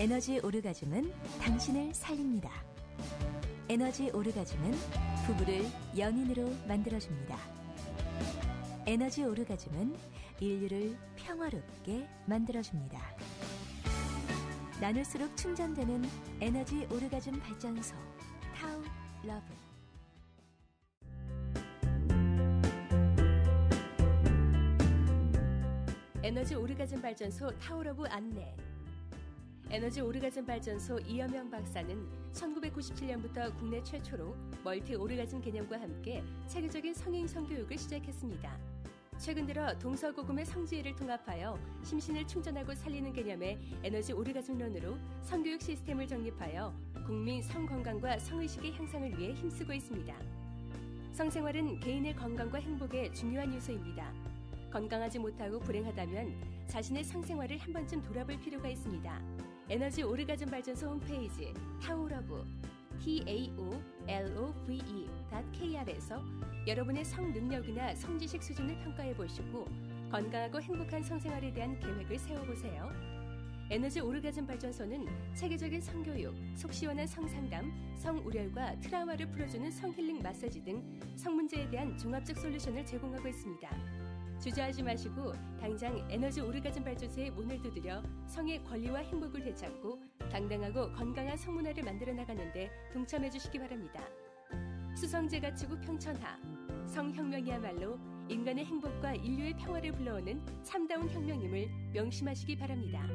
에너지 오르가즘은 당신을 살립니다. 에너지 오르가즘은 부부를 연인으로 만들어줍니다. 에너지 오르가즘은 인류를 평화롭게 만들어줍니다. 나눌수록 충전되는 에너지 오르가즘 발전소 타우 러브. 에너지 오르가즘 발전소 타워러브 안내. 에너지 오르가즘 발전소 이여명 박사는 1997년부터 국내 최초로 멀티 오르가즘 개념과 함께 체계적인 성인 성교육을 시작했습니다. 최근 들어 동서고금의 성지혜를 통합하여 심신을 충전하고 살리는 개념의 에너지 오르가즘론으로 성교육 시스템을 정립하여 국민 성건강과 성의식의 향상을 위해 힘쓰고 있습니다. 성생활은 개인의 건강과 행복의 중요한 요소입니다. 건강하지 못하고 불행하다면 자신의 성생활을 한 번쯤 돌아볼 필요가 있습니다. 에너지 오르가즘 발전소 홈페이지 타오러브 taolove.kr에서 여러분의 성 능력이나 성지식 수준을 평가해 보시고 건강하고 행복한 성생활에 대한 계획을 세워보세요. 에너지 오르가즘 발전소는 체계적인 성교육, 속 시원한 성상담, 성우렬과 트라우마를 풀어주는 성힐링 마사지 등 성문제에 대한 종합적 솔루션을 제공하고 있습니다. 주저하지 마시고 당장 에너지 오르가즘 발전소의 문을 두드려 성의 권리와 행복을 되찾고 당당하고 건강한 성문화를 만들어 나가는데 동참해 주시기 바랍니다. 수성제가 추구 평천하, 성혁명이야말로 인간의 행복과 인류의 평화를 불러오는 참다운 혁명임을 명심하시기 바랍니다.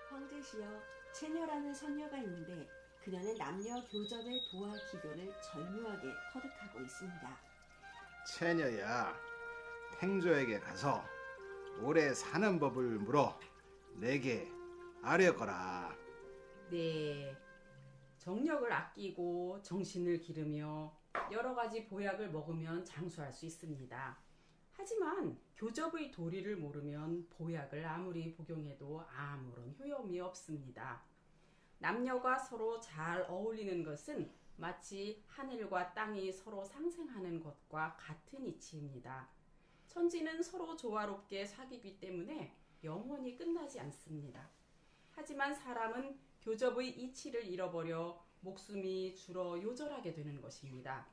황제시여, 채녀라는 선녀가 있는데 그녀는 남녀 교접의 도와 기교를 절묘하게 터득하고 있습니다. 채녀야, 행조에게 가서 오래 사는 법을 물어 내게 아뢰거라. 네, 정력을 아끼고 정신을 기르며 여러 가지 보약을 먹으면 장수할 수 있습니다. 하지만 교접의 도리를 모르면 보약을 아무리 복용해도 아무런 효험이 없습니다. 남녀가 서로 잘 어울리는 것은 마치 하늘과 땅이 서로 상생하는 것과 같은 이치입니다. 천지는 서로 조화롭게 사귀기 때문에 영원히 끝나지 않습니다. 하지만 사람은 교접의 이치를 잃어버려 목숨이 줄어 요절하게 되는 것입니다.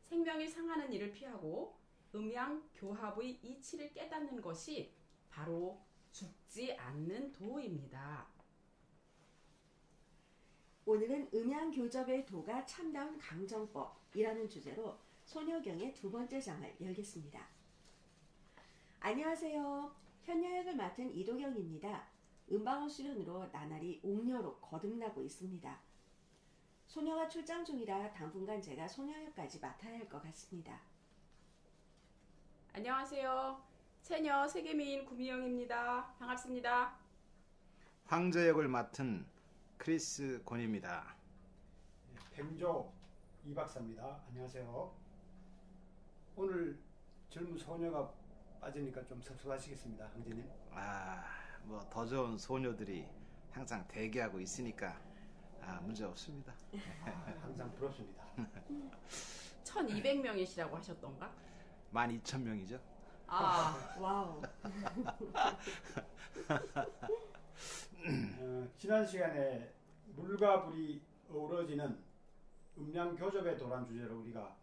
생명이 상하는 일을 피하고 음양교합의 이치를 깨닫는 것이 바로 죽지 않는 도입니다. 오늘은 음양교접의 도가 참다운 강정법이라는 주제로 소녀경의 두 번째 장을 열겠습니다. 안녕하세요. 현녀역을 맡은 이도경입니다. 음방원 수련으로 나날이 옥녀로 거듭나고 있습니다. 소녀가 출장 중이라 당분간 제가 소녀역까지 맡아야 할 것 같습니다. 안녕하세요. 채녀 세계미인 구미영입니다. 반갑습니다. 황제역을 맡은 크리스 권입니다. 뱀조 이박사입니다. 안녕하세요. 오늘 젊은 소녀가 빠지니까 좀 섭섭하시겠습니다, 황제님. 뭐 더 좋은 소녀들이 항상 대기하고 있으니까 문제 없습니다. 항상 부럽습니다. 1200명이시라고 하셨던가? 12,000명이죠. 와우. 지난 시간에 물과 불이 어우러지는 음양교접의 도란 주제로 우리가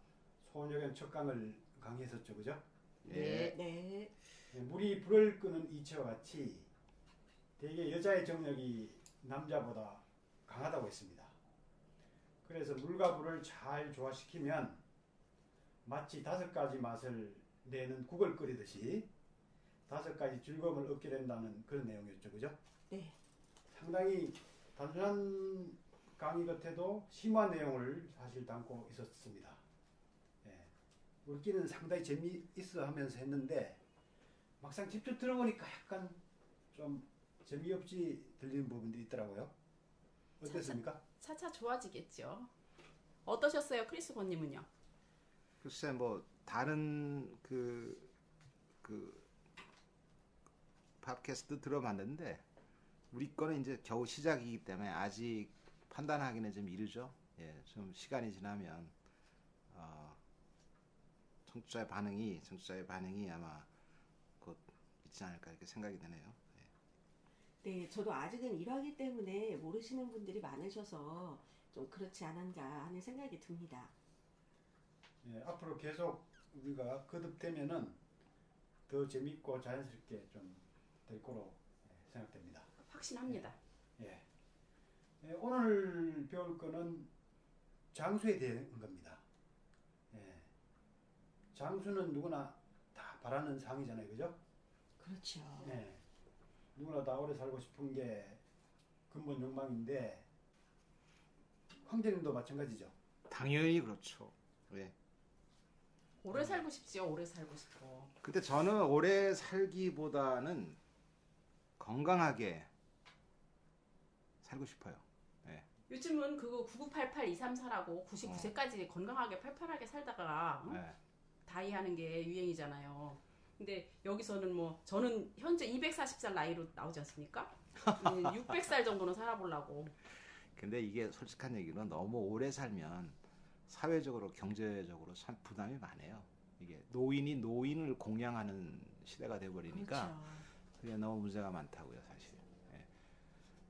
소녀경 첫 강을 강의했었죠, 그죠? 네. 물이 불을 끄는 이치와 같이 대개 여자의 정력이 남자보다 강하다고 했습니다. 그래서 물과 불을 잘 조화시키면 마치 5가지 맛을 내는 국을 끓이듯이 5가지 즐거움을 얻게 된다는 그런 내용이었죠, 그죠? 네. 상당히 단순한 강의 같아도 심오한 내용을 사실 담고 있었습니다. 읽기는 상당히 재미있어 하면서 했는데 막상 직접 들어보니까 약간 좀 재미없이 들리는 부분들이 있더라고요. 어땠습니까? 차차 좋아지겠죠. 어떠셨어요, 크리스 권님은요? 글쎄 뭐 다른 그 팟캐스트 들어봤는데 우리 거는 이제 겨우 시작이기 때문에 아직 판단하기는 좀 이르죠. 예, 좀 시간이 지나면 청취자의 반응이 아마 곧 있지 않을까 이렇게 생각이 되네요. 네, 저도 아직은 1화기 때문에 모르시는 분들이 많으셔서 좀 그렇지 않은가 하는 생각이 듭니다. 예, 앞으로 계속 우리가 거듭되면은 더 재밌고 자연스럽게 좀 될 거로 생각됩니다. 확신합니다. 예. 예, 오늘 배울 거는 장수에 대한 겁니다. 예. 장수는 누구나 다 바라는 상이잖아요, 그죠? 그렇죠. 예. 누구나 다 오래 살고 싶은 게 근본 욕망인데 황제님도 마찬가지죠. 당연히 그렇죠. 예. 오래 살고 싶지요. 오래 살고 싶어. 근데 저는 오래 살기보다는 건강하게 살고 싶어요. 요즘은 그거 9988-234라고 99세까지 건강하게 팔팔하게 살다가 네. 다이하는 게 유행이잖아요. 근데 여기서는 뭐 저는 현재 240살 나이로 나오지 않습니까? 600살 정도는 살아보려고. 근데 이게 솔직한 얘기는 너무 오래 살면 사회적으로 경제적으로 참 부담이 많아요. 이게 노인이 노인을 공양하는 시대가 돼버리니까 그렇죠. 그게 너무 문제가 많다고요, 사실. 예.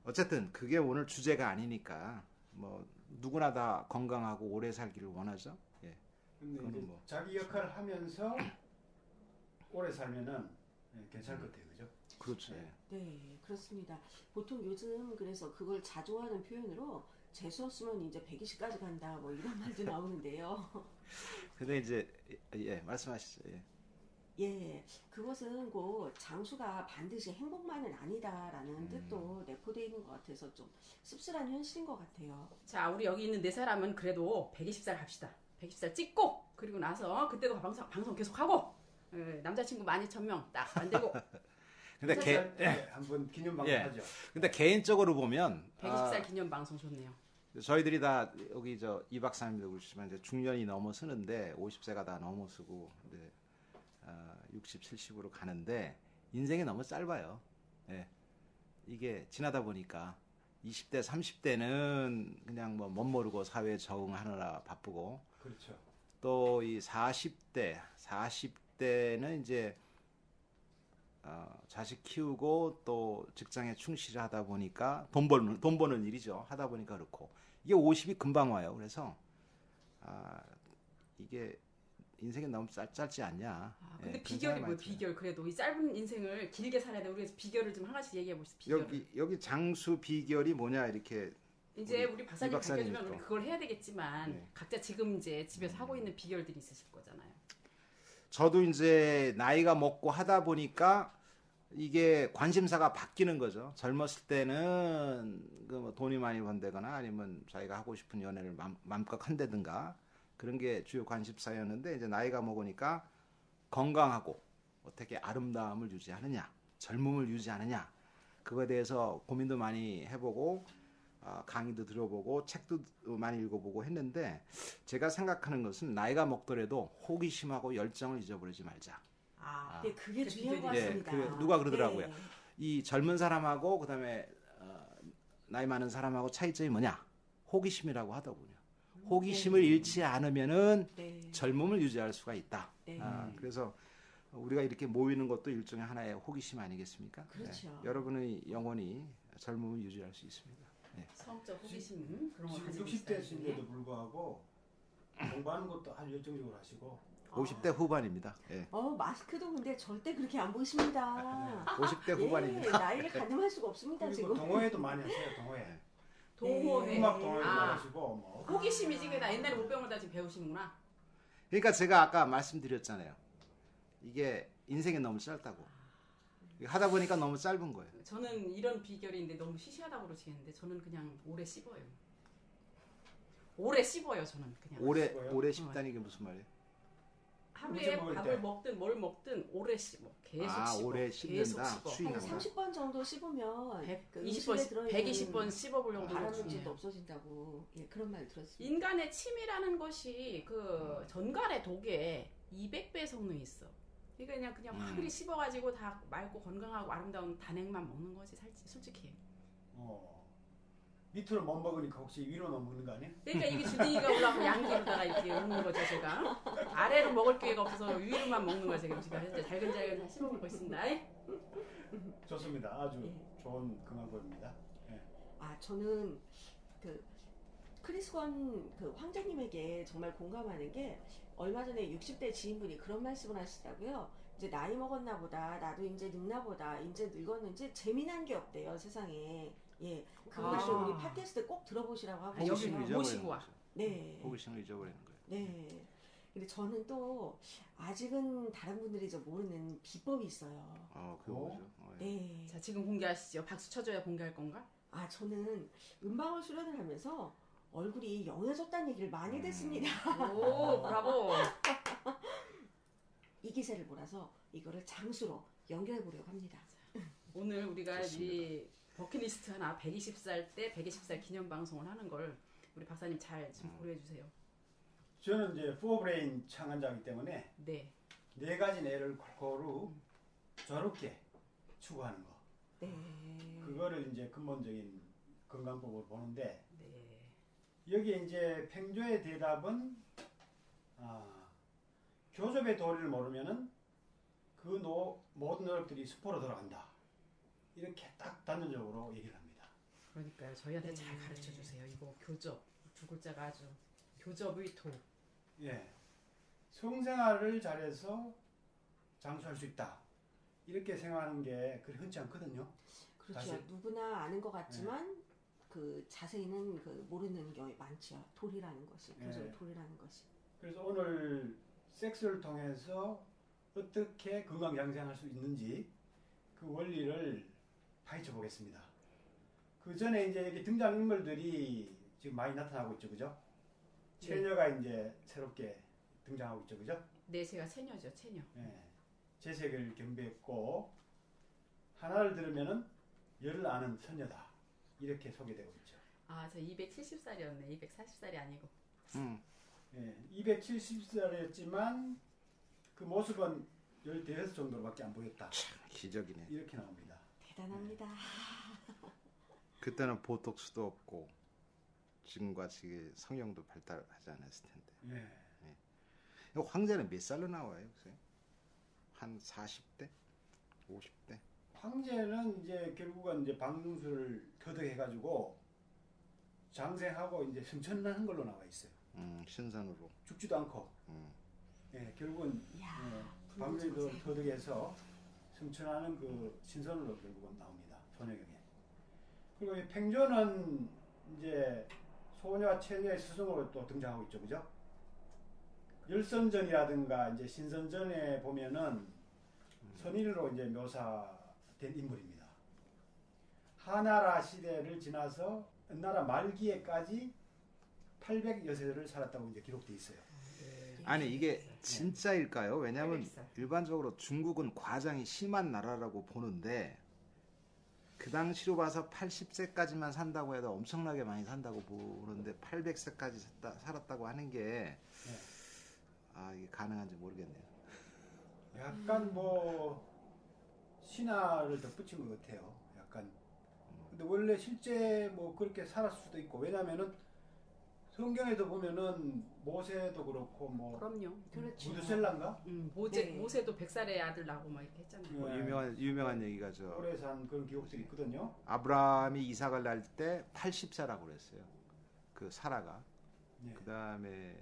어쨌든 그게 오늘 주제가 아니니까 뭐 누구나 다 건강하고 오래 살기를 원하죠. 예. 근데 그거는 이제 뭐. 자기 역할을 하면서 오래 살면은 괜찮을 것 같아요, 그죠? 그렇죠. 예. 네, 그렇습니다. 보통 요즘 그래서 그걸 자주 하는 표현으로 재수 없으면 이제 120까지 간다 뭐 이런 말도 나오는데요. 근데 이제 예, 말씀하시죠. 예. 예, 그것은 곧 장수가 반드시 행복만은 아니다라는 뜻도 내포되어 있는 것 같아서 좀 씁쓸한 현실인 것 같아요. 자, 우리 여기 있는 네 사람은 그래도 120살 합시다. 120살 찍고 그리고 나서 그때도 방송 계속하고 남자친구 12,000명 딱 만들고 근데 한번 기념 방송 예. 하죠. 근데 개인적으로 보면 120살 기념 방송 좋네요. 저희들이 다 여기 이 박사님도 그렇지만 이제 중년이 넘어서는데 50세가 다 넘어서고 이제 60, 70으로 가는데 인생이 너무 짧아요. 예. 이게 지나다 보니까 20대, 30대는 그냥 뭐 멋모르고 사회에 적응하느라 바쁘고 그렇죠. 또 이 40대는 이제 자식 키우고 또 직장에 충실하다 보니까 돈 버는 일이죠. 하다 보니까 그렇고 이게 50이 금방 와요. 그래서 이게 인생이 너무 짧지 않냐. 근데 예, 비결이 뭐예요? 많죠. 비결. 그래도 이 짧은 인생을 길게 살아야 돼. 우리 비결을 좀 하나씩 얘기해 봅시다. 비결을. 여기 장수 비결이 뭐냐 이렇게 이제 우리 박사님 박사님이 밝혀주면 우리 또. 그걸 해야 되겠지만 네. 각자 지금 이제 집에서 하고 있는 비결들이 있으실 거잖아요. 저도 이제 나이가 먹고 하다 보니까 이게 관심사가 바뀌는 거죠. 젊었을 때는 그뭐 돈이 많이 번다거나 아니면 자기가 하고 싶은 연애를 마음껏 한다든가 그런 게 주요 관심사였는데 이제 나이가 먹으니까 건강하고 어떻게 아름다움을 유지하느냐, 젊음을 유지하느냐 그거에 대해서 고민도 많이 해보고 강의도 들어보고 책도 많이 읽어보고 했는데 제가 생각하는 것은 나이가 먹더라도 호기심하고 열정을 잊어버리지 말자. 네, 그게 그 중요한 것 비결이- 같습니다. 누가 그러더라고요. 네. 이 젊은 사람하고 그다음에 나이 많은 사람하고 차이점이 뭐냐? 호기심이라고 하더군요. 호기심을 잃지 않으면은 네. 젊음을 유지할 수가 있다. 네. 그래서 우리가 이렇게 모이는 것도 일종의 하나의 호기심 아니겠습니까? 그렇죠. 여러분의 영혼이 젊음을 유지할 수 있습니다. 성적 호기심 그런 거 지금 가지고 60대신데도 불구하고 공부하는 것도 아주 열정적으로 하시고 50대 후반입니다. 예. 마스크도 근데 절대 그렇게 안 보십니다. 50대 후반입니다. 예, 나이를 가늠할 수가 없습니다, 그리고 지금. 동호회도 많이 하세요. 동호회. 동호회. 음악 동호회도 많이 아, 하시고 뭐 호기심이지. 그게 나 옛날에 못 배운 걸 다 지금 배우시는구나. 그러니까 제가 아까 말씀드렸잖아요. 이게 인생이 너무 짧다고. 하다 보니까 너무 짧은 거예요. 저는 이런 비결인데 너무 시시하다고 그러시겠는데 저는 그냥 오래 씹어요. 오래 씹어요, 저는 그냥. 씹어요? 오래 씹다니 게 무슨 말이에요? 하루에 먹을 밥을 때. 먹든 뭘 먹든 오래 씹어. 계속 씹어. 오래 계속 씹는다. 씹어. 수익 한 나구나. 30번 정도 씹으면 120번, 120번 씹어보려고 노력 발암물질도 중이에요. 없어진다고 그런 말 들었습니다. 인간의 침이라는 것이 그 전갈의 독에 200배 성능이 있어. 이게 그냥 확실히 씹어가지고 다 맑고 건강하고 아름다운 단액만 먹는 거지 솔직히. 밑으로 못 먹으니까 혹시 위로는 먹는 거 아니에요? 그러니까 이게 주둥이가 올라가고 양기로다가 이렇게 먹는 거죠 제가. 아래로 먹을 기회가 없어서 위로만 먹는 거죠 지금 현재 달근달근 다 씹어 먹고 있습니다. 좋습니다. 아주 좋은 건강법입니다. 예. 저는 그 크리스건 그 황제님에게 정말 공감하는 게 얼마 전에 60대 지인분이 그런 말씀을 하시더라고요. 이제 나이 먹었나 보다, 나도 이제 늙나 보다, 이제 늙었는지 재미난 게 없대요 세상에. 예, 그것을 우리 팟캐스트 꼭 들어보시라고 하고 여기 호기심을 모시고 와. 잊어버리는 거죠. 네. 호기심을 잊어버리는 거예요. 네. 근데 저는 또 아직은 다른 분들이 좀 모르는 비법이 있어요. 그거 뭐죠? 네. 자 지금 공개하시죠. 박수 쳐줘야 공개할 건가? 저는 음방울 수련을 하면서 얼굴이 영해졌다는 얘기를 많이 듣습니다. 오 브라보. 이 기세를 몰아서 이거를 장수로 연결해 보려고 합니다. 오늘 우리가 좋습니다. 이 버킷리스트 하나 120살 때 120살 기념 방송을 하는 걸 우리 박사님 잘 좀 고려해 주세요. 저는 이제 포브레인 창안자이기 때문에 네. 4가지 뇌를 골고루 저렇게 추구하는 거. 네. 그거를 이제 근본적인 건강법으로 보는데 네. 여기에 이제 팽조의 대답은 교접의 도리를 모르면은 그 모든 노력들이 수포로 돌아간다. 이렇게 딱 단전적으로 얘기를 합니다. 그러니까요. 저희한테 잘 가르쳐 주세요. 이거 교접 두 글자가 아주 교접의 도. 예, 성생활을 잘해서 장수할 수 있다. 이렇게 생각하는 게 그리 흔치 않거든요. 그렇죠. 다시- 누구나 아는 것 같지만 그 자세히는 그 모르는 경우가 많죠. 돌이라는 것이. 그래서 네. 돌이라는 것이. 그래서 오늘 섹스를 통해서 어떻게 건강 양생할 수 있는지 그 원리를 파헤쳐 보겠습니다. 그 전에 이제 여기 등장인물들이 지금 많이 나타나고 있죠, 그죠? 채녀가 이제 새롭게 등장하고 있죠, 그죠? 네, 제가 채녀죠, 채녀. 예, 재색을 겸비했고 하나를 들으면은 열을 아는 선녀다 이렇게 소개되고 있죠. 아, 저 270살이었네. 240살이 아니고. 예, 270살이었지만 그 모습은 15 정도로밖에 안 보였다. 기적이네. 이렇게 나옵니다. 대단합니다. 그때는 보톡스도 없고 지금과 지금 성형도 발달하지 않았을 텐데. 예. 황제는 몇 살로 나와요? 요새? 한 40대? 50대? 황제는 이제 결국은 이제 방문수를 터득해가지고 장생하고 이제 승천하는 걸로 나와 있어요. 신선으로. 죽지도 않고. 예, 결국은 이야, 방문수를 터득해서 승천하는 그 신선으로 결국은 나옵니다. 소녀경에. 그리고 이 팽조는 이제 소녀와 채녀의 스승으로 또 등장하고 있죠, 그죠? 열선전이라든가 이제 신선전에 보면은 선인으로 이제 묘사된 인물입니다. 하나라 시대를 지나서 은나라 말기에까지 800여 세를 살았다고 이제 기록돼 있어요. 아니 이게 진짜일까요? 왜냐하면 800살. 일반적으로 중국은 과장이 심한 나라라고 보는데 그 당시로 봐서 80세까지만 산다고 해도 엄청나게 많이 산다고 보는데 800세까지 살았다고 하는 게 이게 가능한지 모르겠네요. 약간 뭐 신화를 덧붙인 것 같아요. 약간. 근데 원래 실제 뭐 그렇게 살았을 수도 있고 왜냐면은 성경에도 보면은 모세도 그렇고 뭐 그럼요. 그렇죠. 무드셀라인가? 모세, 네. 모세도 100살의 아들 나고 막 이렇게 했잖아요. 네. 뭐 유명한 얘기가 저 오래 산 그런 기록들이 있거든요. 아브라함이 이삭을 낳을 때 80세라고 그랬어요. 그 사라가. 네. 그 다음에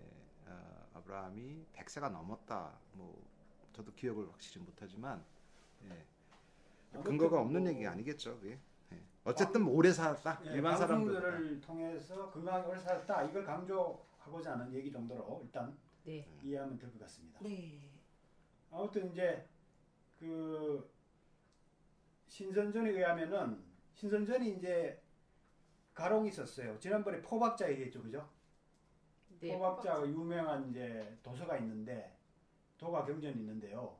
아브라함이 100세가 넘었다. 뭐 저도 기억을 확실히 못하지만 근거가 없는 얘기가 아니겠죠. 그게. 어쨌든 오래 살았다. 예, 일반 사람들보다. 방송들을 통해서 건강하게 오래 살았다. 이걸 강조하고자 하는 얘기 정도로 일단 네. 이해하면 될 것 같습니다. 네. 아무튼 이제 그 신선전에 의하면은 신선전이 이제 가롱이 있었어요. 지난번에 포박자 얘기했죠, 그죠? 네. 포박자가 유명한 이제 도서가 있는데 도가 경전이 있는데요.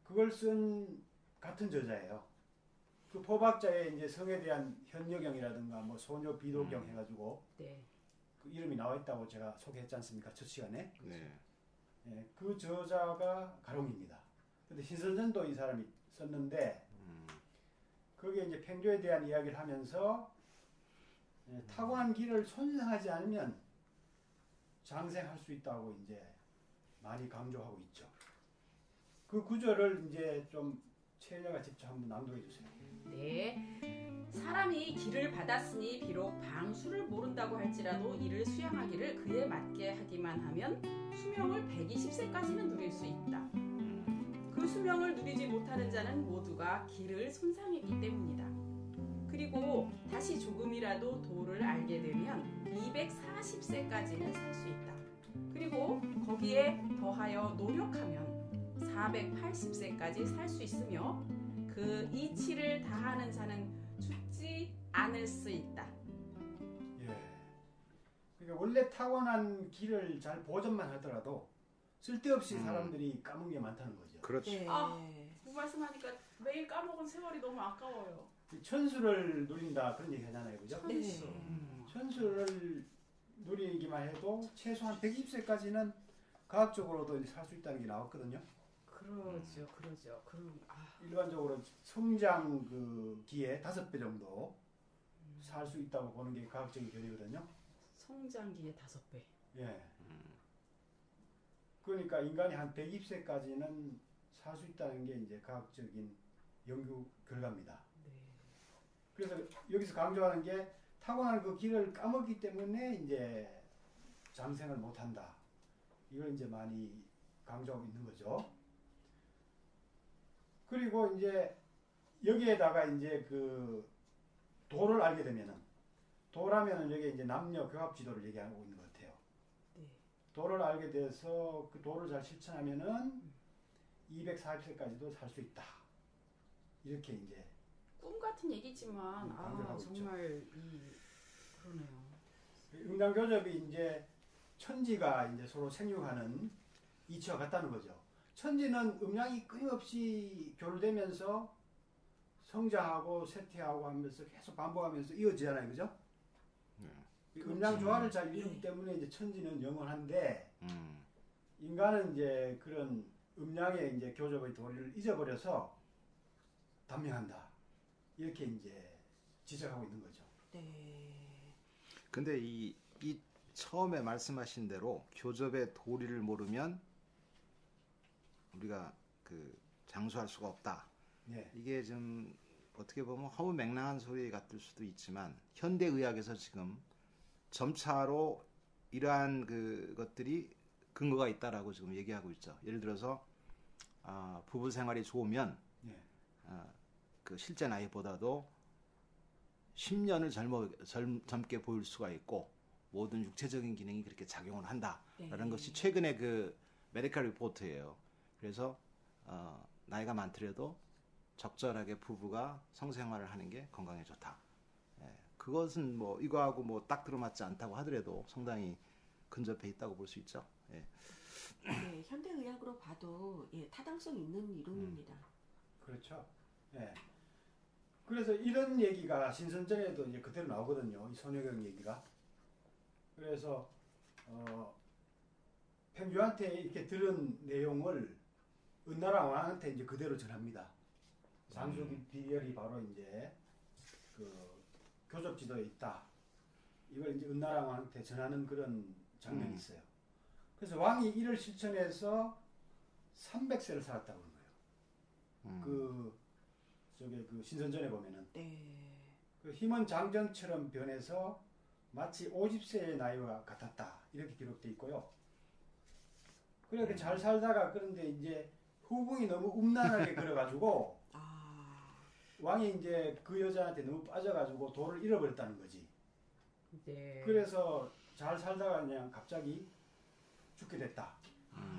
그걸 쓴 같은 저자예요. 그 포박자에 이제 성에 대한 현여경이라든가 뭐 소녀 비도경 해가지고 네. 그 이름이 나와 있다고 제가 소개했지 않습니까? 첫 시간에. 네. 예, 그 저자가 가롱입니다. 근데 신선전도 이 사람이 썼는데 거기에 이제 팽조에 대한 이야기를 하면서 타고난 길을 손상하지 않으면 장생할 수 있다고 이제 많이 강조하고 있죠. 그 구절을 이제 좀 최연아가 직접 한번 낭독해 주세요. 네. 사람이 길을 받았으니 비록 방수를 모른다고 할지라도 이를 수양하기를 그에 맞게 하기만 하면 수명을 120세까지는 누릴 수 있다. 그 수명을 누리지 못하는 자는 모두가 길을 손상했기 때문이다. 그리고 다시 조금이라도 도를 알게 되면 240세까지는 살 수 있다. 그리고 거기에 더하여 노력하면 480세까지 살 수 있으며 그 이치를 다하는 자는 죽지 않을 수 있다. 예. 그러니까 원래 타고난 길을 잘 보존만 하더라도 쓸데없이 사람들이 까먹은 게 많다는 거죠. 그렇지. 네. 그 말씀하니까 매일 까먹은 세월이 너무 아까워요. 천수를 누린다 그런 얘기 하잖아요. 그죠? 천수. 천수를 누리기만 해도 최소한 120세까지는 과학적으로도 살 수 있다는 게 나왔거든요. 그러죠. 일반적으로 성장 그 기에 5배 정도 살 수 있다고 보는 게 과학적인 견해거든요. 성장기의 5배. 예. 그러니까 인간이 한 120세까지는 살 수 있다는 게 이제 과학적인 연구 결과입니다. 네. 그래서 여기서 강조하는 게 타고난 그 길을 까먹기 때문에 이제 장생을 못 한다. 이걸 이제 많이 강조하고 있는 거죠. 그리고 이제 여기에다가 이제 그 도를 알게 되면은 도라면은 여기 이제 남녀 교합 지도를 얘기하고 있는 것 같아요. 네. 도를 알게 돼서 그 도를 잘 실천하면은 240세까지도 살 수 있다. 이렇게 이제 꿈 같은 얘기지만 강조하고 있죠. 정말 그러네요. 음양교접이 이제 천지가 이제 서로 생육하는 이치와 같다는 거죠. 천지는 음양이 끊임없이 교류되면서 성장하고 쇠퇴하고 하면서 계속 반복하면서 이어지잖아요, 그죠? 이 음양 조화를 잘 이루기 때문에 이제 천지는 영원한데 인간은 이제 그런 음양의 이제 교접의 도리를 잊어버려서 단명한다. 이렇게 이제 지적하고 있는 거죠. 네. 근데 이 처음에 말씀하신 대로 교접의 도리를 모르면 우리가 그 장수할 수가 없다. 예. 이게 좀 어떻게 보면 허무맹랑한 소리 같을 수도 있지만 현대의학에서 지금 점차로 이러한 그것들이 근거가 있다라고 지금 얘기하고 있죠. 예를 들어서 부부 생활이 좋으면 예. 그 실제 나이보다도 10년을 젊게 보일 수가 있고 모든 육체적인 기능이 그렇게 작용을 한다라는 것이 최근에 그 메디컬 리포트예요. 그래서 나이가 많더라도 적절하게 부부가 성생활을 하는 게 건강에 좋다. 예, 그것은 뭐 이거하고 뭐 딱 들어맞지 않다고 하더라도 상당히 근접해 있다고 볼 수 있죠. 예. 네, 현대의학으로 봐도 타당성 있는 이론입니다. 그렇죠. 예. 그래서 이런 얘기가 신선전에도 이제 그대로 나오거든요. 이 손혜경 얘기가. 그래서 팽주한테 이렇게 들은 내용을 은나라 왕한테 이제 그대로 전합니다. 장수 비결이 바로 이제 그 교접지도에 있다. 이걸 이제 은나라 왕한테 전하는 그런 장면이 있어요. 그래서 왕이 이를 실천해서 300세를 살았다고 그러는 거예요. 그 신선전에 보면은 그 힘은 장전처럼 변해서 마치 50세의 나이와 같았다. 이렇게 기록되어 있고요. 그렇게 잘 살다가 그런데 이제 후궁이 너무 음란하게 그려가지고 왕이 이제 그 여자한테 너무 빠져가지고 도를 잃어버렸다는 거지. 네. 그래서 잘 살다가 그냥 갑자기 죽게 됐다.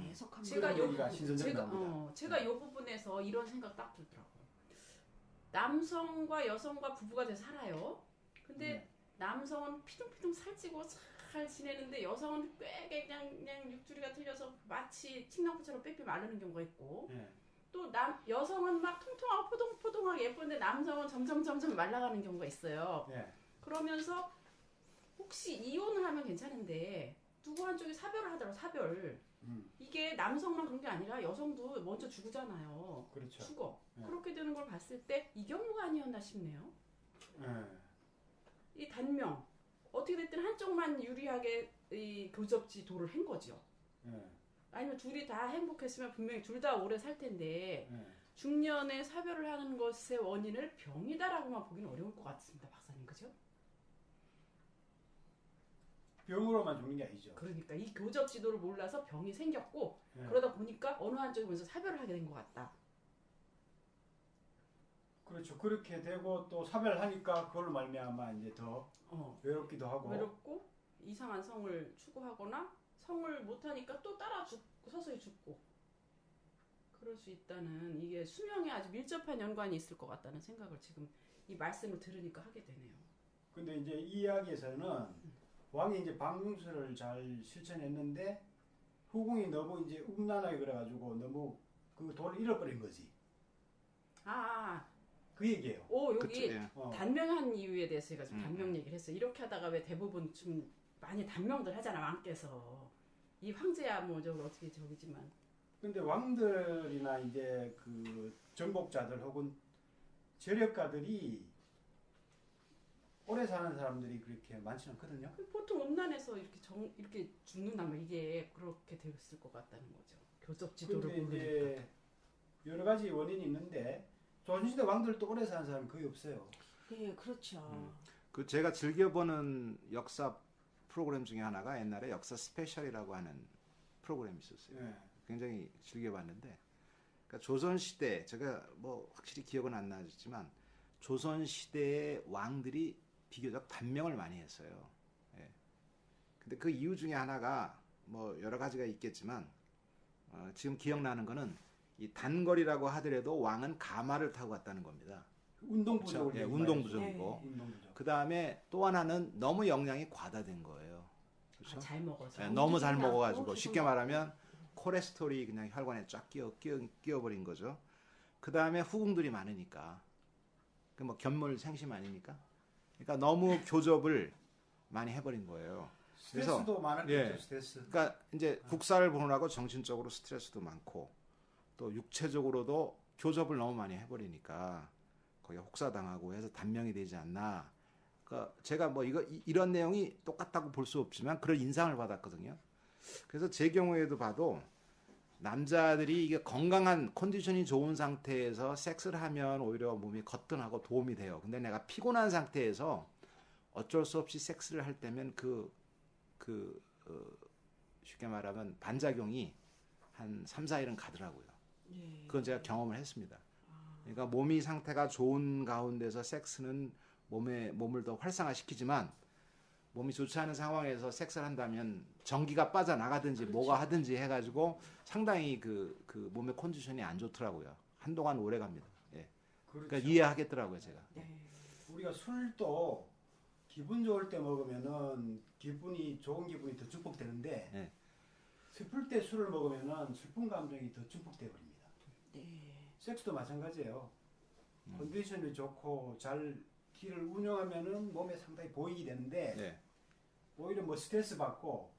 해석하면 제가 그런 얘기가 신선전에 나옵니다. 제가 이 부분에서 이런 생각 딱 들더라고요. 남성과 여성과 부부가 돼서 살아요. 근데 남성은 피둥피둥 살찌고 잘 지내는데 여성은 꽤 그냥 육두리가 틀려서 마치 칡랑구처럼 빽빽 마르는 경우가 있고 또 여성은 막 통통하고 포동포동하게 예쁜데 남성은 점점 말라가는 경우가 있어요. 그러면서 혹시 이혼을 하면 괜찮은데 누구 한쪽이 사별을 하더라고 사별. 이게 남성만 그런 게 아니라 여성도 먼저 죽잖아요. 그렇죠. 죽어. 네. 그렇게 되는 걸 봤을 때 이 경우가 아니었나 싶네요. 예. 이 단명 어떻게 됐든 한쪽만 유리하게 이 교접지도를 한 거죠. 예. 아니면 둘이 다 행복했으면 분명히 둘 다 오래 살 텐데 예. 중년에 사별을 하는 것의 원인을 병이다라고만 보기는 어려울 것 같습니다, 박사님, 그죠? 병으로만 죽는 게 아니죠. 그러니까 이 교접지도를 몰라서 병이 생겼고 예. 그러다 보니까 어느 한쪽이 먼저 사별을 하게 된 것 같다. 그렇죠. 그렇게 되고 또 사별하니까 그걸로 말미암아 이제 더 외롭기도 하고. 외롭고 이상한 성을 추구하거나 성을 못하니까 또 따라 죽고 서서히 죽고 그럴 수 있다는 이게 수명에 아주 밀접한 연관이 있을 것 같다는 생각을 지금 이 말씀을 들으니까 하게 되네요. 근데 이제 이 이야기에서는 왕이 이제 방궁술을 잘 실천했는데 후궁이 너무 이제 음란하게 그래가지고 너무 그 돈을 잃어버린 거지. 그 얘기예요. 오 여기 그쵸, 예. 단명한 이유에 대해서 제가 좀 음. 단명 얘기를 했어요. 이렇게 하다가 왜 대부분 좀 많이 단명들 하잖아, 왕께서. 이 황제야 뭐 저거 어떻게 저기지만. 근데 왕들이나 이제 그 정복자들 혹은 재력가들이 오래 사는 사람들이 그렇게 많지는 않거든요. 보통 음란해서 이렇게 죽는다면 이게 그렇게 됐을 것 같다는 거죠. 교접지도를 근데 모르니까. 이제 여러 가지 원인이 있는데 조선시대 왕들도 오래 사는 사람이 거의 없어요. 네, 그렇죠. 그 제가 즐겨보는 역사 프로그램 중에 하나가 옛날에 역사 스페셜이라고 하는 프로그램이 있었어요. 예. 굉장히 즐겨봤는데, 그러니까 조선시대, 제가 뭐 확실히 기억은 안 나지만 조선시대의 왕들이 비교적 단명을 많이 했어요. 예. 근데 그 이유 중에 하나가 뭐 여러 가지가 있겠지만, 지금 기억나는 거는 이 단거리라고 하더라도 왕은 가마를 타고 갔다는 겁니다. 운동 부족을 예, 얘기 운동 많이 했죠. 부족이고. 운동 부족. 그 다음에 또 하나는 너무 영양이 과다된 거예요. 그렇죠? 잘 먹어서. 네, 너무 잘 먹고 먹어가지고 기분 쉽게 나쁘고. 말하면 콜레스테롤이 그냥 혈관에 쫙 끼어버린 거죠. 그 다음에 후궁들이 많으니까 그 뭐 견물 생심 아닙니까? 그러니까 너무 교접을 많이 해버린 거예요. 그래서 스트레스도 많았겠죠. 예. 스트레스. 그러니까 이제 국사를 보느라고 정신적으로 스트레스도 많고 또 육체적으로도 교접을 너무 많이 해버리니까 거기에 혹사당하고 해서 단명이 되지 않나. 그러니까 제가 뭐 이런 내용이 똑같다고 볼 수 없지만 그런 인상을 받았거든요. 그래서 제 경우에도 봐도 남자들이 이게 건강한 컨디션이 좋은 상태에서 섹스를 하면 오히려 몸이 거뜬하고 도움이 돼요. 근데 내가 피곤한 상태에서 어쩔 수 없이 섹스를 할 때면 쉽게 말하면 반작용이 한 3, 4일은 가더라고요. 예. 그건 제가 경험을 했습니다. 그러니까 몸이 상태가 좋은 가운데서 섹스는 몸을 더 활성화시키지만 몸이 좋지 않은 상황에서 섹스를 한다면 전기가 빠져나가든지 뭐가 하든지 해가지고 상당히 그 몸의 컨디션이 안 좋더라고요. 한동안 오래 갑니다. 예. 그렇죠. 그러니까 이해하겠더라고요, 제가. 네. 우리가 술도 기분 좋을 때 먹으면은 좋은 기분이 더 증폭되는데 네. 슬플 때 술을 먹으면은 슬픈 감정이 더 증폭돼 버립니다. 네. 섹스도 마찬가지예요. 컨디션이 좋고 잘 길을 운영하면은 몸에 상당히 보이게 되는데 네. 오히려 뭐 스트레스 받고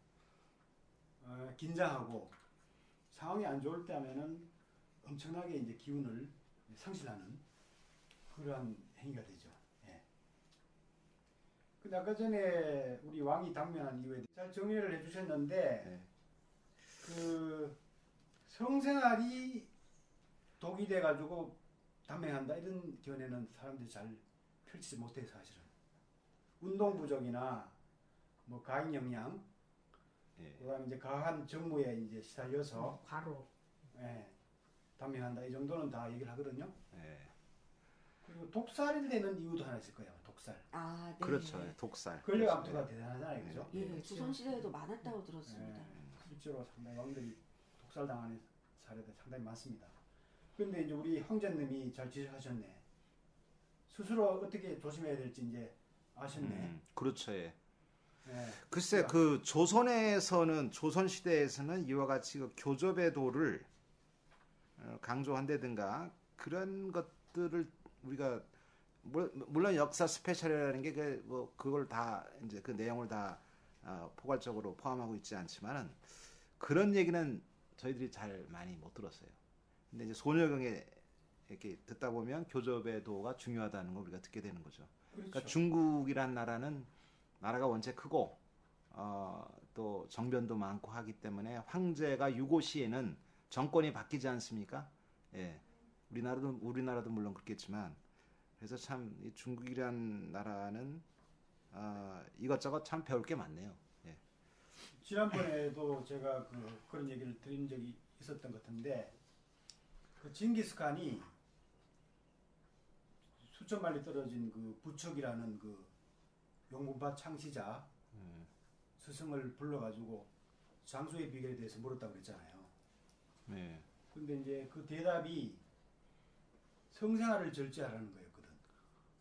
긴장하고 상황이 안 좋을 때 하면은 엄청나게 이제 기운을 상실하는 그러한 행위가 되죠. 예. 근데 아까 전에 우리 왕이 당면한 이유에 잘 정리를 해주셨는데 네. 그 성생활이 독이 돼가지고 단명한다 이런 견해는 사람들이 잘 펼치지 못해 사실은 운동 부족이나 뭐 가인 영양 예. 그다음에 이제 과한 정무에 이제 시달려서 과로. 예, 단명한다 이 정도는 다 얘기를 하거든요. 예. 그리고 독살이 되는 이유도 하나 있을 거예요. 독살. 아, 네. 그렇죠. 독살. 권력 압도가 대단하잖아요, 그죠? 예, 조선시대에도 많았다고 들었습니다. 실제로 상당히 왕들이 독살당하는 사례도 상당히 많습니다. 그런데 이제 우리 황제님이 잘 지적하셨네. 스스로 어떻게 조심해야 될지 이제 아셨네. 그렇죠. 예. 예. 글쎄 그 조선 시대에서는 이와 같이 그 교접의 도를 강조한다든가 그런 것들을 우리가 물론 역사 스페셜이라는 게 그걸 다 이제 그 내용을 다 포괄적으로 포함하고 있지 않지만은 그런 얘기는 저희들이 잘 많이 못 들었어요. 근데 이제 소녀경에 이렇게 듣다 보면 교접의 도가 중요하다는 걸 우리가 듣게 되는 거죠. 그렇죠. 그러니까 중국이란 나라가 원체 크고 또 정변도 많고 하기 때문에 황제가 유고 시에는 정권이 바뀌지 않습니까? 예. 우리나라도 물론 그렇겠지만 그래서 참 이 중국이란 나라는 이것저것 참 배울 게 많네요. 예. 지난번에도 제가 그런 얘기를 드린 적이 있었던 것 같은데 그 징기스칸이 수천 마리 떨어진 그 부척이라는 그 용문파 창시자 스승을 불러가지고 장수의 비결에 대해서 물었다고 그랬잖아요. 네. 근데 이제 그 대답이 성생활을 절제하라는 거였거든.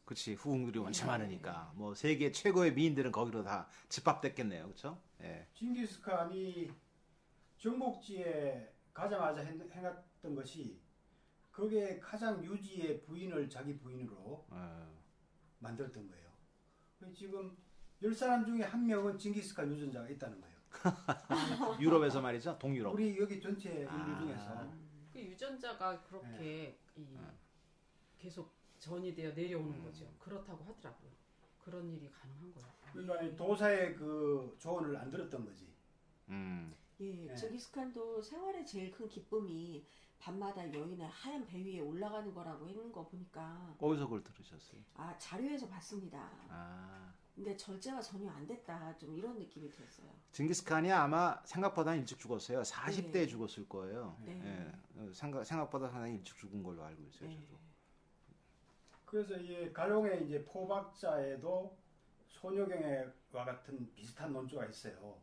그렇지. 후궁들이 원체 많으니까 뭐 세계 최고의 미인들은 거기로 다 집합됐겠네요. 그렇죠? 예. 징기스칸이 정복지에 가자마자 행했던 것이 거기에 가장 유지의 부인을 자기 부인으로 만들었던 거예요. 지금 10사람 중에 한 명은 징기스칸 유전자가 있다는 거예요. 유럽에서 말이죠. 동유럽. 우리 여기 전체 인류 중에서. 그 유전자가 그렇게 계속 전이되어 내려오는 거죠. 그렇다고 하더라고요. 그런 일이 가능한 거예요. 그러니까 도사의 그 조언을 안 들었던 거지. 예, 네. 징기스칸도 생활의 제일 큰 기쁨이 밤마다 여인의 하얀 배 위에 올라가는 거라고 했는 거 보니까 어디서 그걸 들으셨어요? 자료에서 봤습니다. 아. 근데 절제가 전혀 안 됐다. 좀 이런 느낌이 들었어요. 징기스칸이 아마 생각보다 일찍 죽었어요. 40대에 네. 죽었을 거예요. 네. 예. 생각보다 상당히 일찍 죽은 걸로 알고 있어요. 네. 저도. 그래서 이 가룡의 이제 포박자에도 소녀경과 같은 비슷한 논조가 있어요.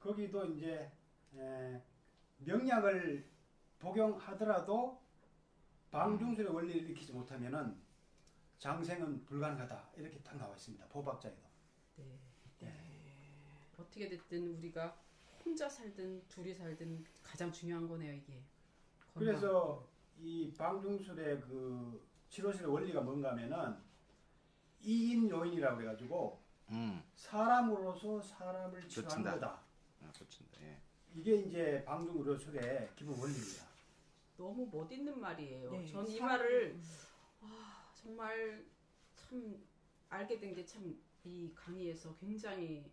거기도 이제 명약을 복용하더라도 방중술의 원리를 익히지 못하면은 장생은 불가능하다 이렇게 딱 나와 있습니다. 포박자에도. 어떻게 됐든 우리가 혼자 살든 둘이 살든 가장 중요한 거네요, 이게. 그래서 이 방중술의 그 치료술의 원리가 뭔가 하면은 이인 요인이라고 해가지고 사람으로서 사람을 치료하는 그렇습니다. 거다. 그렇습니다. 예. 이게 이제 방중의료술의 기본 원리입니다. 너무 멋있는 말이에요. 네, 전 이 말을 정말 참 알게 된 게 참 이 강의에서 굉장히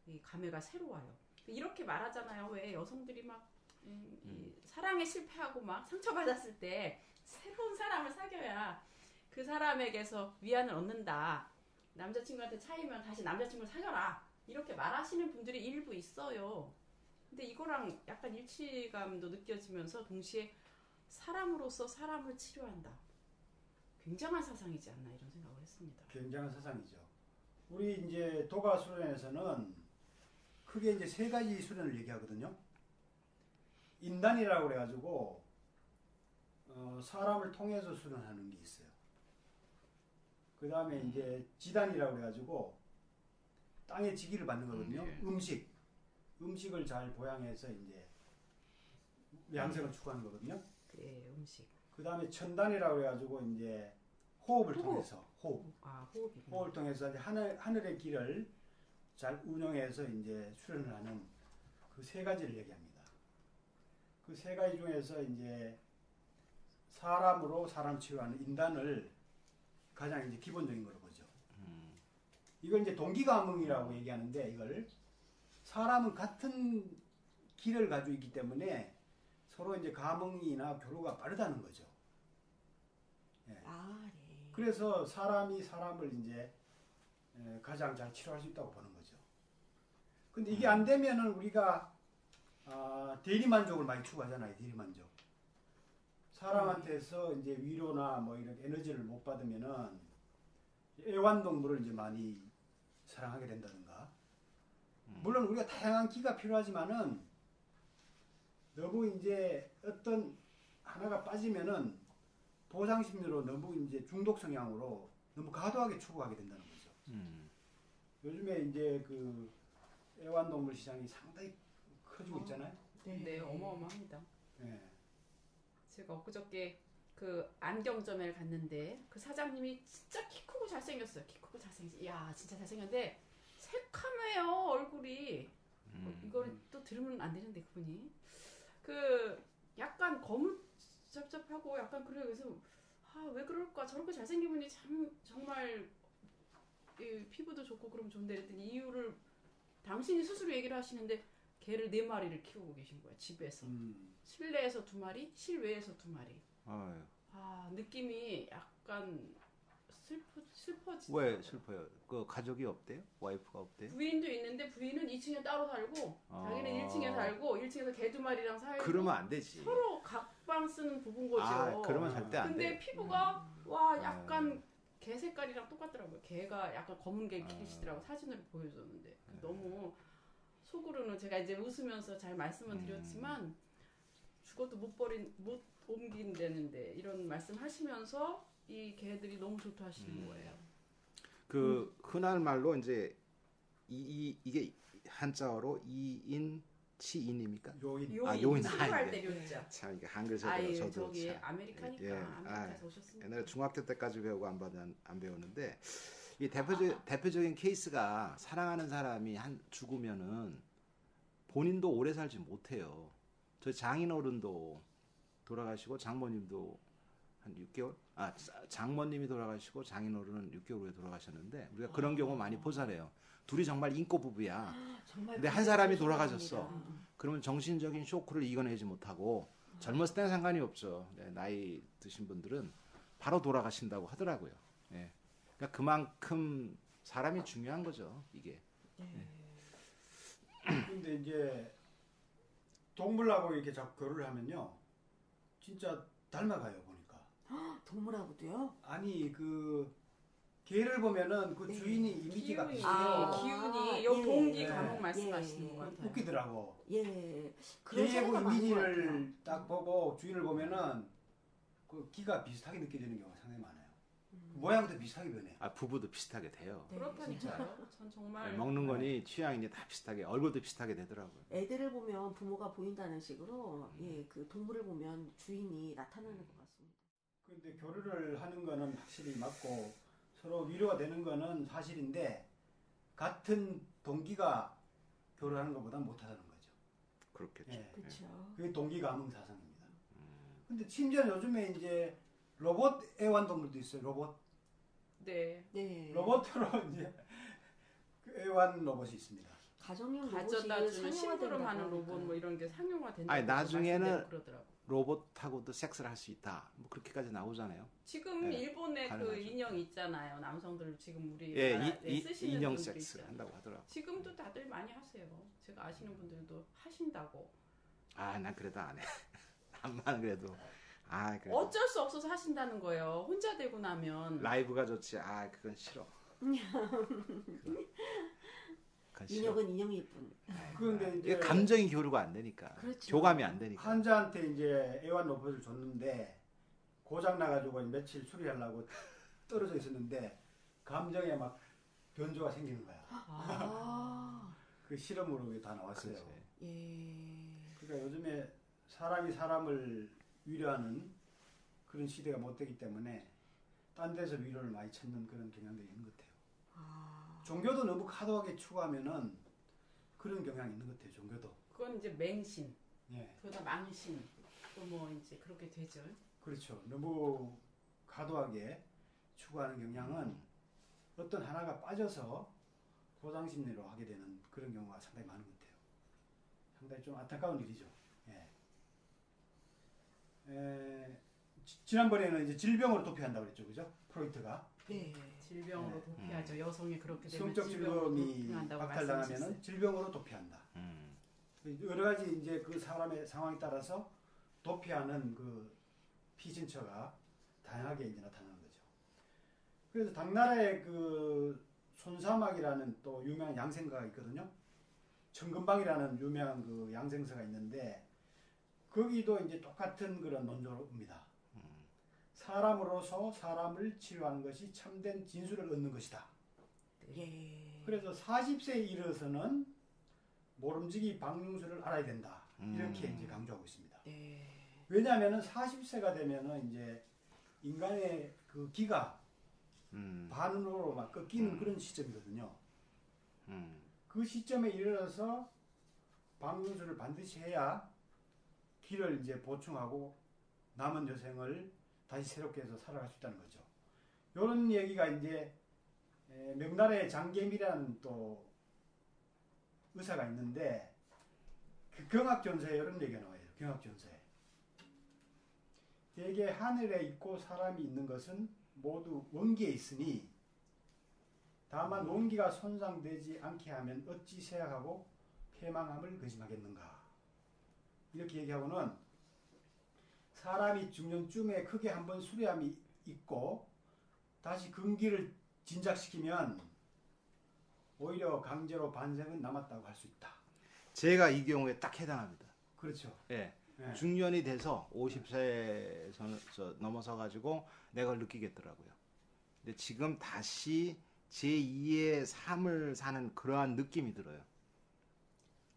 이 감회가 새로워요. 이렇게 말하잖아요. 왜 여성들이 막 이 사랑에 실패하고 막 상처받았을 때 새로운 사람을 사귀어야 그 사람에게서 위안을 얻는다. 남자친구한테 차이면 다시 남자친구를 사귀어라. 이렇게 말하시는 분들이 일부 있어요. 근데 이거랑 약간 일치감도 느껴지면서 동시에 사람으로서 사람을 치료한다. 굉장한 사상이지 않나 이런 생각을 했습니다. 굉장한 사상이죠. 우리 이제 도가 수련에서는 크게 이제 세 가지 수련을 얘기하거든요. 인단이라고 그래가지고 사람을 통해서 수련하는 게 있어요. 그 다음에 이제 지단이라고 그래가지고 땅에 지기를 받는 거거든요. 음식을 잘 보양해서 이제 양생을 추구하는 거거든요. 그래, 음식. 그 다음에 천단이라고 그래가지고 이제 호흡을 통해서 호흡을 통해서 이제 하늘의 길을 잘 운영해서 이제 수련을 하는 그 세 가지를 얘기합니다. 그 세 가지 중에서 이제 사람으로 사람 치료하는 인단을 가장 이제 기본적인 걸로 보죠. 이걸 이제 동기감흥이라고 얘기하는데 이걸 사람은 같은 길을 가지고 있기 때문에 서로 이제 감흥이나 교류가 빠르다는 거죠. 예. 네. 그래서 사람이 사람을 이제 가장 잘 치료할 수 있다고 보는 거죠. 근데 이게 안 되면은 우리가 대리만족을 많이 추구하잖아요. 대리만족. 사람한테서 이제 위로나 뭐 이런 에너지를 못 받으면은 애완동물을 이제 많이 사랑하게 된다든가. 물론 우리가 다양한 기가 필요하지만은 너무 이제 어떤 하나가 빠지면은 보상심리로 너무 이제 중독 성향으로 너무 과도하게 추구하게 된다는 거죠. 요즘에 이제 그 애완동물 시장이 상당히 커지고 있잖아요. 네, 어마어마합니다. 네. 제가 엊그저께 그 안경점에 갔는데 그 사장님이 진짜 키 크고 잘생겼어요. 키 크고 잘생겼어요. 이야, 진짜 잘생겼는데 새카매요 얼굴이. 이걸 또 또 들으면 안 되는데 그분이 그 약간 거무잡잡하고 약간 그래요. 그래서 왜 그럴까? 저렇게 잘생긴 분이 참 정말 이 피부도 좋고 그러면 좋은데 그랬더니 이유를 당신이 스스로 얘기를 하시는데 개를 4마리를 키우고 계신 거예요. 집에서. 실내에서 2마리, 실외에서 2마리. 아유. 느낌이 약간 슬퍼지더라고요. 왜 슬퍼요? 그 가족이 없대요? 와이프가 없대요? 부인도 있는데 부인은 2층에 따로 살고 자기는 1층에 살고 1층에서 개 2마리랑 살고 그러면 안 되지. 서로 각방 쓰는 부부인 거죠. 그러면 절대 안 돼. 근데 피부가 약간 개 색깔이랑 똑같더라고요. 개가 약간 검은 개 키우시더라고. 사진으로 보여줬는데 너무 속으로는 제가 이제 웃으면서 잘 말씀을 드렸지만 죽어도 못 옮긴다는데 이런 말씀 하시면서 이 개들이 너무 좋다 하시는 거예요. 그 흔한 말로 이제 이게 한자어로 이인치인입니까? 요인. 요인. 친구할 때 요자. 참 이게 한글 제대로 저도 저기 참. 아메리카니까 예. 아메리카에서 오셨으니까. 옛날에 중학교 때까지 배우고 안 배웠는데 이 대표적인 케이스가 사랑하는 사람이 죽으면은 본인도 오래 살지 못해요. 저희 장인어른도 돌아가시고 장모님도 한 6개월? 장모님이 돌아가시고 장인어른은 6개월 후에 돌아가셨는데 우리가 그런 경우 많이 보잖아요. 둘이 정말 인꼬 부부야. 정말 근데 한 사람이 그렇습니다. 돌아가셨어. 그러면 정신적인 쇼크를 이겨내지 못하고 젊었을 때는 상관이 없죠. 네, 나이 드신 분들은 바로 돌아가신다고 하더라고요. 네. 그러니까 그만큼 사람이 중요한 거죠. 이게. 근데 이제 동물하고 이렇게 자꾸 교류를 하면요, 진짜 닮아가요 보니까. 동물하고도요? 아니 그 개를 보면은 그 주인이 이미지가 기운이, 비슷해요. 기운이, 예. 동기 예. 감옥 말씀하시는 것 같아요. 웃기더라고. 예. 그런 개하고 사례가 많은 것 같아요. 이미지를 딱 보고 주인을 보면은 그 기가 비슷하게 느껴지는 경우가 상당히 많아요. 모양도 비슷하게 변해. 부부도 비슷하게 돼요. 네, 그렇다니까요. 전 정말 먹는 거니 취향이 다 비슷하게 얼굴도 비슷하게 되더라고요. 애들을 보면 부모가 보인다는 식으로 그 동물을 보면 주인이 나타나는 것 같습니다. 근데 교류를 하는 거는 확실히 맞고 서로 위로가 되는 거는 사실인데 같은 동기가 교류하는 것보다 못하다는 거죠. 그렇겠죠. 예. 그렇죠. 그게 동기가 암흥사상입니다. 근데 심지어 요즘에 이제 로봇 애완동물도 있어요. 로봇. 네. 네. 로봇으로 이제 그 애완 로봇이 있습니다. 가정용 가져다 로봇이 주는 심부름하는 로봇 뭐 이런 게 상용화된다고 아니, 나중에는 말씀대로 그러더라고. 로봇하고도 섹스를 할 수 있다. 뭐 그렇게까지 나오잖아요. 지금 네, 일본에 그 가능하죠. 인형 있잖아요. 남성들 지금 우리 예, 나라에 쓰시는 인형 분들 섹스를 있잖아요. 한다고 하더라고. 지금도 다들 많이 하세요. 제가 아시는 분들도 하신다고. 난 그래도 안 해. 암만 그래도. 그래도 어쩔 수 없어서 하신다는 거예요. 혼자 되고 나면. 라이브가 좋지. 그건 싫어. 그건 싫어. 인형은 인형일 뿐. 그런데 이게 이제 감정이 교류가 안 되니까. 그렇죠. 교감이 안 되니까. 환자한테 이제 애완 로봇을 줬는데 고장 나가지고 며칠 수리하려고 떨어져 있었는데 감정에 막 변조가 생기는 거야. 그 실험으로 다 나왔어요. 그렇지. 예. 그러니까 요즘에 사람이 사람을 위로하는 그런 시대가 못 되기 때문에 딴 데서 위로를 많이 찾는 그런 경향도 있는 것 같아요. 종교도 너무 과도하게 추구하면은 그런 경향이 있는 것 같아요. 종교도. 그건 이제 맹신, 예. 그러다 망신, 또 뭐 이제 그렇게 되죠. 그렇죠. 너무 과도하게 추구하는 경향은 어떤 하나가 빠져서 보상심리로 하게 되는 그런 경우가 상당히 많은 것 같아요. 상당히 좀 안타까운 일이죠. 지난번에는 이제 질병으로 도피한다고 그랬죠. 그죠? 프로이트가. 네. 질병으로 네. 도피하죠. 여성이 그렇게 되면 성적 질병으로 질병이 도피한다고 박탈당하면은 말씀하셨어요. 질병으로 도피한다. 여러 가지 이제 그 사람의 상황에 따라서 도피하는 그 피신처가 다양하게 이제 나타나는 거죠. 그래서 당나라에 그 손사막이라는 또 유명한 양생가가 있거든요. 청금방이라는 유명한 그 양생서가 있는데 거기도 이제 똑같은 그런 논조입니다. 사람으로서 사람을 치료하는 것이 참된 진술을 얻는 것이다. 예. 그래서 40세에 이르러서는 모름지기 방융술을 알아야 된다. 이렇게 이제 강조하고 있습니다. 네. 왜냐하면은 40세가 되면은 이제 인간의 그 기가 반으로 막 꺾이는 그런 시점이거든요. 그 시점에 이르러서 방문수를 반드시 해야 기를 이제 보충하고 남은 여생을 다시 새롭게 해서 살아갈 수 있다는 거죠. 이런 얘기가 이제 명나라의 장계미라는 또 의사가 있는데 그 경학전서에 이런 얘기가 나와요. 경학전서에 대개 하늘에 있고 사람이 있는 것은 모두 원기에 있으니 다만 원기가 손상되지 않게 하면 어찌 생각하고 패망함을 거심하겠는가. 이렇게 얘기하고는 사람이 죽는 쯤에 크게 한번 수리함이 있고 다시 근기를 진작시키면 오히려 강제로 반생은 남았다고 할 수 있다. 제가 이 경우에 딱 해당합니다. 그렇죠. 예. 네. 중년이 돼서 50세 넘어서 가지고 내가 그걸 느끼겠더라고요. 근데 지금 다시 제2의 삶을 사는 그러한 느낌이 들어요.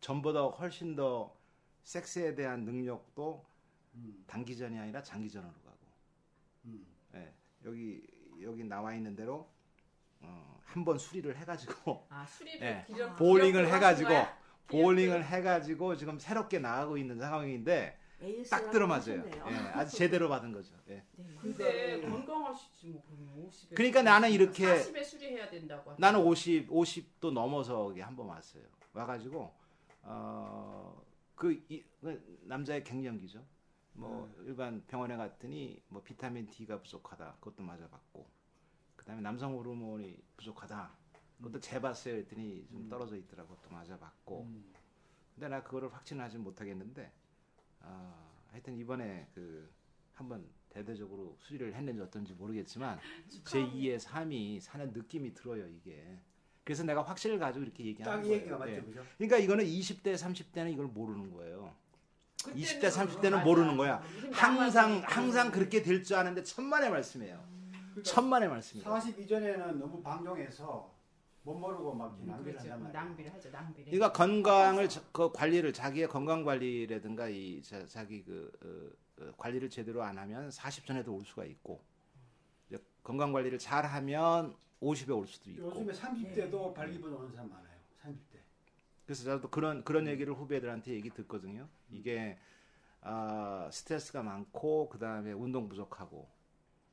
전보다 훨씬 더 섹스에 대한 능력도 단기전이 아니라 장기전으로 가고. 예. 여기 나와 있는 대로 한번 수리를 해가지고 수리를 예. 기력 보울링을 기력도 해가지고 하신 거야? 보울링을 해가지고 지금 새롭게 나가고 있는 상황인데 딱 들어맞아요. 예, 아주 제대로 받은 거죠. 예. 근데 건강하시지 뭐 그러면 50에. 그러니까 나는 이렇게 40에 수리해야 된다고. 나는 50도 넘어서 한 번 왔어요. 와가지고 그 남자의 갱년기죠. 뭐 일반 병원에 갔더니 뭐 비타민 D가 부족하다. 그것도 맞아봤고, 그다음에 남성 호르몬이 부족하다. 그것도 재봤어요. 했더니 좀 떨어져 있더라고. 그것도 맞아봤고. 근데 나 그거를 확신하지 못하겠는데, 하여튼 이번에 그 한번 대대적으로 수리를 했는지 어떤지 모르겠지만 제 2의 삶이 사는 느낌이 들어요 이게. 그래서 내가 확신을 가지고 이렇게 얘기하는 딱 거예요. 얘기가 맞죠, 예. 그죠? 그러니까 이거는 20대, 30대는 이걸 모르는 거예요. 그때는 20대, 30대는 맞아. 모르는 거야. 무슨 항상 그렇게 될 줄 아는데 천만의 말씀이에요. 그러니까 천만의 말씀이에요. 40 이전에는 너무 방종해서 못 모르고 막 낭비를 그렇죠. 한단 말이에요. 낭비를 하죠. 낭비를. 그러니까 건강을 그 관리를 자기의 건강 관리라든가 이 자기 관리를 제대로 안 하면 40 전에도 올 수가 있고, 이제 건강 관리를 잘 하면 50에 올 수도 있고. 요즘에 30대도 발기분 오는 사람 많아요. 30대. 그래서 저도 그런 얘기를 후배들한테 얘기 듣거든요. 이게 스트레스가 많고 그다음에 운동 부족하고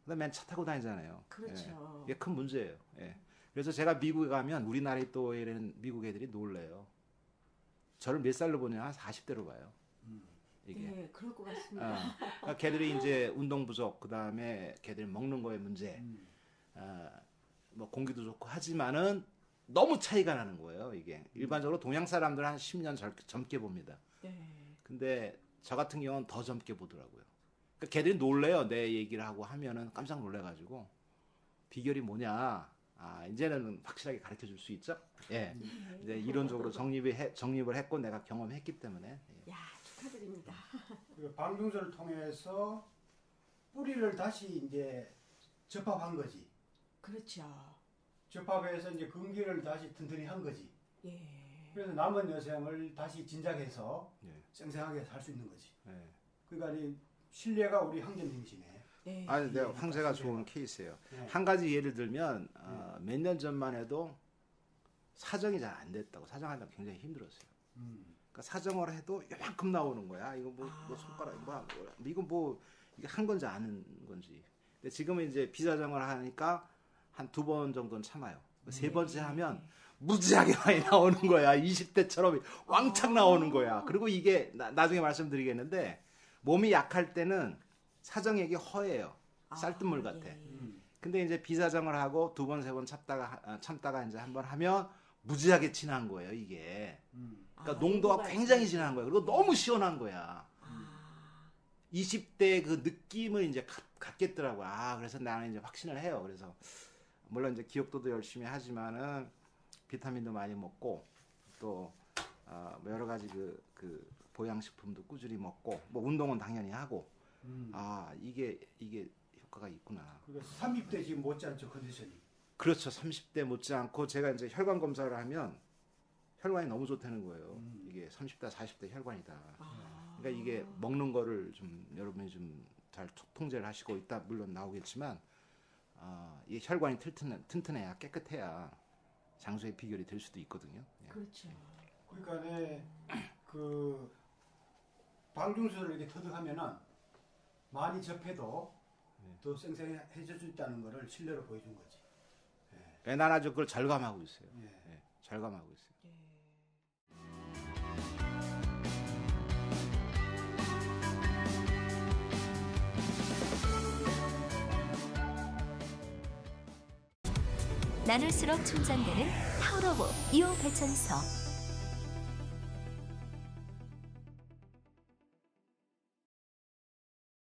그다음에 맨 차 타고 다니잖아요. 그렇죠. 예. 이게 큰 문제예요. 예. 그래서 제가 미국에 가면 우리나라에 또 이런 미국 애들이 놀래요. 저를 몇 살로 보냐? 한 40대로 봐요. 이게. 네, 그럴 것 같습니다. 그러니까 걔들이 이제 운동 부족, 그다음에 걔들 먹는 거에 문제, 뭐 공기도 좋고 하지만은 너무 차이가 나는 거예요. 이게 일반적으로 동양 사람들 한 10년 젊게 봅니다. 근데 저 같은 경우는 더 젊게 보더라고요. 그러니까 걔들이 놀래요. 내 얘기를 하고 하면은 깜짝 놀래가지고 비결이 뭐냐? 이제는 확실하게 가르쳐 줄 수 있죠. 예, 이제 이론적으로 정립을 했고 내가 경험했기 때문에. 예. 야, 축하드립니다. 그리고 방중설을 통해서 뿌리를 다시 이제 접합한 거지. 그렇죠. 접합해서 이제 근기를 다시 튼튼히 한 거지. 예. 그래서 남은 여생을 다시 진작해서 예. 생생하게 살 수 있는 거지. 예. 그러니까 이 신뢰가 우리 황제님이시네. 네. 내가 황제가 좋은 케이스예요. 네. 한 가지 예를 들면 몇 년 전만 해도 사정이 잘 안 됐다고 사정하려면 굉장히 힘들었어요. 그러니까 사정을 해도 요만큼 나오는 거야. 이거 뭐 손가락 이거 뭐 이게 한 건지 아는 건지. 근데 지금은 이제 비사정을 하니까 한 2번 정도는 참아요. 세 번째 하면 무지하게 많이 나오는 거야. 20대처럼 왕창 나오는 거야. 그리고 이게 나중에 말씀드리겠는데 몸이 약할 때는 사정액이 허해요. 쌀뜨물 같아. 예. 근데 이제 비사정을 하고 2번, 3번 참다가 이제 한번 하면 무지하게 진한 거예요, 이게. 그러니까 농도가 굉장히 진한 거예요. 그리고 너무 시원한 거야. 20대 그 느낌을 이제 갖겠더라고요. 그래서 나는 이제 확신을 해요. 그래서 물론 이제 기억도도 열심히 하지만은 비타민도 많이 먹고 또 여러 가지 그 보양식품도 꾸준히 먹고 뭐 운동은 당연히 하고 이게 효과가 있구나. 그리고 30대 지금 못지않죠 컨디션이. 그렇죠. 30대 못지않고 제가 이제 혈관 검사를 하면 혈관이 너무 좋다는 거예요. 이게 30대 40대 혈관이다. 그러니까 이게 먹는 거를 좀 여러분이 좀 잘 통제를 하시고 있다 물론 나오겠지만 이 혈관이 튼튼해야 깨끗해야 장수의 비결이 될 수도 있거든요. 예. 그렇죠. 그러니까 그 광중수를 이렇게 터득하면은 많이 접해도 더 생생해질 수 있다는 것을 실내로 보여준 거지. 예, 난 아주 그걸 절감하고 있어요. 예. 예, 절감하고 있어요. 나눌수록 충전되는 타오러브 2호 발전소.